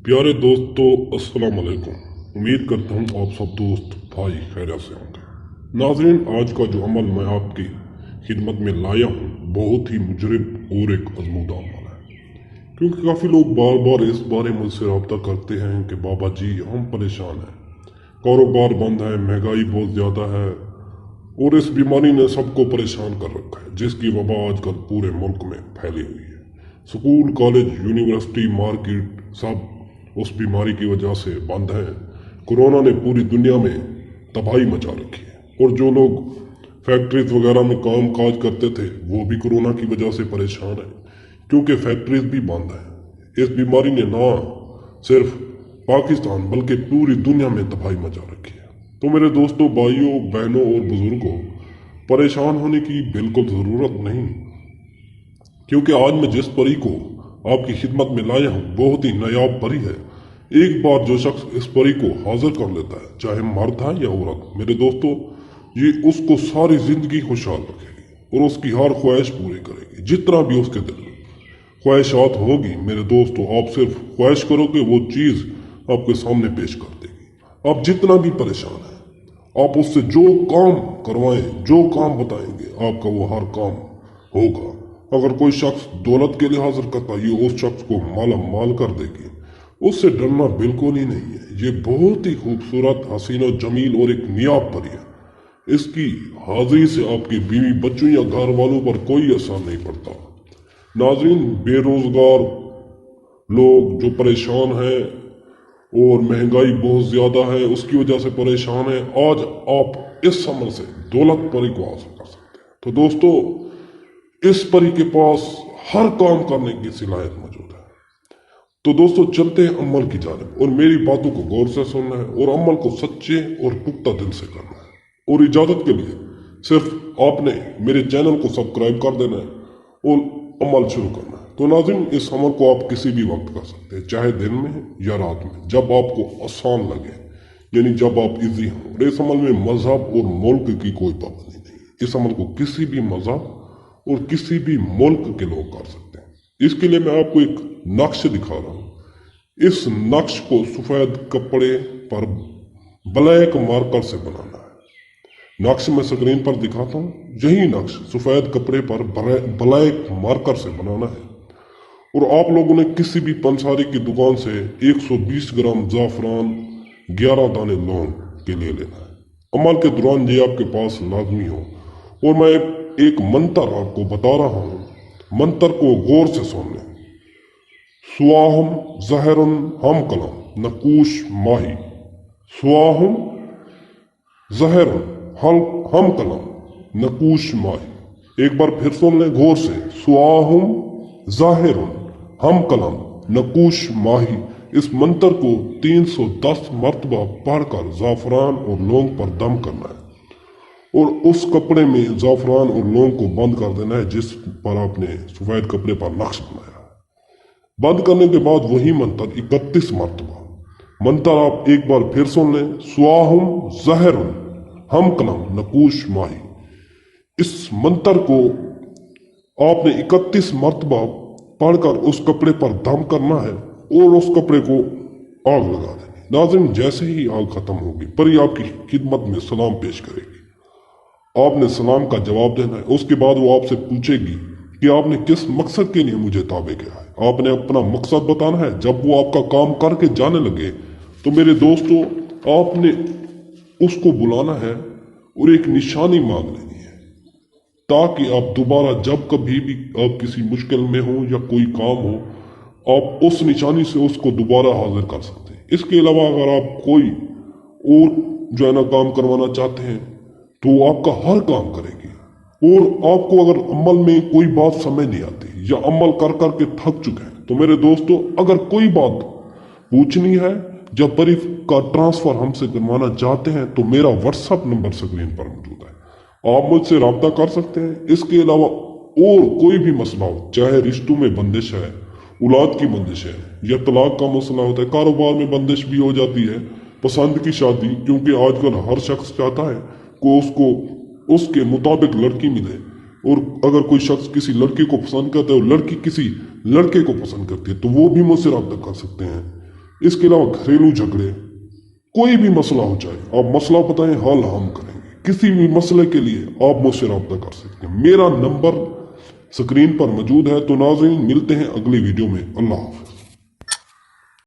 प्यारे दोस्तों, अस्सलाम वालेकुम। उम्मीद करता हूँ आप सब दोस्त भाई खैरियत से होंगे। नाज़रीन, आज का जो अमल मैं आपकी खिदमत में लाया हूँ बहुत ही मुजरिब और एक आजमूदा अमल है, क्योंकि काफ़ी लोग बार बार इस बारे में मुझसे रब्ता करते हैं कि बाबा जी हम परेशान हैं, कारोबार बंद है, महंगाई बहुत ज़्यादा है और इस बीमारी ने सबको परेशान कर रखा है, जिसकी वबा आजकल पूरे मुल्क में फैली हुई है। स्कूल, कॉलेज, यूनिवर्सिटी, मार्केट सब उस बीमारी की वजह से बंद है। कोरोना ने पूरी दुनिया में तबाही मचा रखी है और जो लोग फैक्ट्रीज वगैरह में काम काज करते थे वो भी कोरोना की वजह से परेशान है, क्योंकि फैक्ट्रीज भी बंद है। इस बीमारी ने ना सिर्फ पाकिस्तान बल्कि पूरी दुनिया में तबाही मचा रखी है। तो मेरे दोस्तों, भाइयों, बहनों और बुजुर्गों, परेशान होने की बिल्कुल ज़रूरत नहीं, क्योंकि आज मैं जिस परी को आपकी खिदमत में लाया हूँ बहुत ही नायाब परी है। एक बार जो शख्स इस परी को हाजिर कर लेता है, चाहे मर्द है या औरत, मेरे दोस्तों, ये उसको सारी जिंदगी खुशहाल रखेगी और उसकी हर ख्वाहिश पूरी करेगी। जितना भी उसके दिल में ख्वाहिशात होगी, मेरे दोस्तों, आप सिर्फ ख्वाहिश करोगे वो चीज़ आपके सामने पेश कर देगी। आप जितना भी परेशान है, आप उससे जो काम करवाएं, जो काम बताएंगे, आपका वो हर काम होगा। अगर कोई शख्स दौलत के लिए हाजिर करता है, ये उस शख्स को माला माल कर देगी। उससे डरना बिल्कुल ही नहीं है। ये बहुत ही खूबसूरत, हसीन और जमील और एक नियाब परी है। इसकी हाजिरी से आपकी बीवी, बच्चों या घर वालों पर कोई असर नहीं पड़ता। नाज़रीन, बेरोजगार लोग जो परेशान हैं और महंगाई बहुत ज़्यादा है उसकी वजह से परेशान है, आज आप इस अमल से दौलत परी को हासिल कर सकते हैं। तो दोस्तों, इस परी के पास हर काम करने की सलाहियत मौजूद है। तो दोस्तों, चलते हैं अमल की जानिब और मेरी बातों को गौर से सुनना है और अमल को सच्चे और पुख्ता दिल से करना है। और इजाजत के लिए सिर्फ आपने मेरे चैनल को सब्सक्राइब कर देना है और अमल शुरू करना है। तो नाज़रीन, इस अमल को आप किसी भी वक्त कर सकते हैं, चाहे दिन में या रात में, जब आपको आसान लगे, यानी जब आप इजी हों। और इस अमल में मजहब और मुल्क की कोई पाबंदी नहीं। इस अमल को किसी भी मजहब और किसी भी मुल्क के लोग कर सकते हैं। इसके लिए मैं आपको एक नक्श दिखा रहा हूं। इस नक्श को सफेद कपड़े पर ब्लैक मार्कर से बनाना है। नक्श मैं स्क्रीन पर दिखाता हूं। यही नक्श सफेद कपड़े पर ब्लैक मार्कर से बनाना है और आप लोगों ने किसी भी पंसारी की दुकान से 120 ग्राम जाफरान, 11 दाने लौंग के लिए लेना है। अमल के दौरान ये आपके पास लाजमी हो। और मैं एक मंत्र आपको बता रहा हूं, मंत्र को गौर से सुन लें। स्वाहम जहरुन हम कलम नकूश माही, स्वाहम जहरुन हम कलम नकूश माही। एक बार फिर सुन लें गौर से। स्वाहम जाहिरुन हम कलम नकूश माही। इस मंत्र को 310 मरतबा पढ़कर जाफरान और लौंग पर दम करना है और उस कपड़े में जाफरान और लौंग को बंद कर देना है जिस पर आपने सफेद कपड़े पर नक्श बनाया है। बंद करने के बाद वही मंत्र 31 मरतबा। मंत्र आप एक बार फिर सुन लें। स्वाहम जहरुन हम कलम नकूश माही। इस मंत्र को आपने 31 मरतबा पढ़कर उस कपड़े पर दम करना है और उस कपड़े को आग लगा देनी। नाज़रीन, जैसे ही आग खत्म होगी, परी आपकी खिदमत में सलाम पेश करेगी। आपने सलाम का जवाब देना है। उसके बाद वो आपसे पूछेगी कि आपने किस मकसद के लिए मुझे ताबे किया है। आपने अपना मकसद बताना है। जब वो आपका काम करके जाने लगे तो मेरे दोस्तों, आपने उसको बुलाना है और एक निशानी मांग लेनी है, ताकि आप दोबारा जब कभी भी आप किसी मुश्किल में हो या कोई काम हो, आप उस निशानी से उसको दोबारा हाजिर कर सकते हैं। इसके अलावा अगर आप कोई और जो है ना काम करवाना चाहते हैं तो वो आपका हर काम करेगी। और आपको अगर अमल में कोई बात समझ नहीं आती या अमल कर करके थक चुके हैं, तो मेरे दोस्तों, अगर कोई बात पूछनी है या परी का ट्रांसफर हमसे करवाना चाहते हैं तो मेरा व्हाट्सएप नंबर स्क्रीन पर मौजूद है। आप मुझसे रब्ता कर सकते हैं। इसके अलावा और कोई भी मसला हो, चाहे रिश्तों में बंदिश है, औलाद की बंदिश है या तलाक का मसला होता है, कारोबार में बंदिश भी हो जाती है, पसंद की शादी, क्योंकि आजकल हर शख्स चाहता है को उसको उसके मुताबिक लड़की मिले। और अगर कोई शख्स किसी लड़की को पसंद करता है और लड़की किसी लड़के को पसंद करती है तो वो भी मुझसे रब्ता कर सकते हैं। इसके अलावा घरेलू झगड़े, कोई भी मसला हो जाए, आप मसला बताएं, हल हम करेंगे। किसी भी मसले के लिए आप मुझसे रब्ता कर सकते हैं। मेरा नंबर स्क्रीन पर मौजूद है। तो नाज़रीन, मिलते हैं अगली वीडियो में। अल्लाह हाफ़िज़।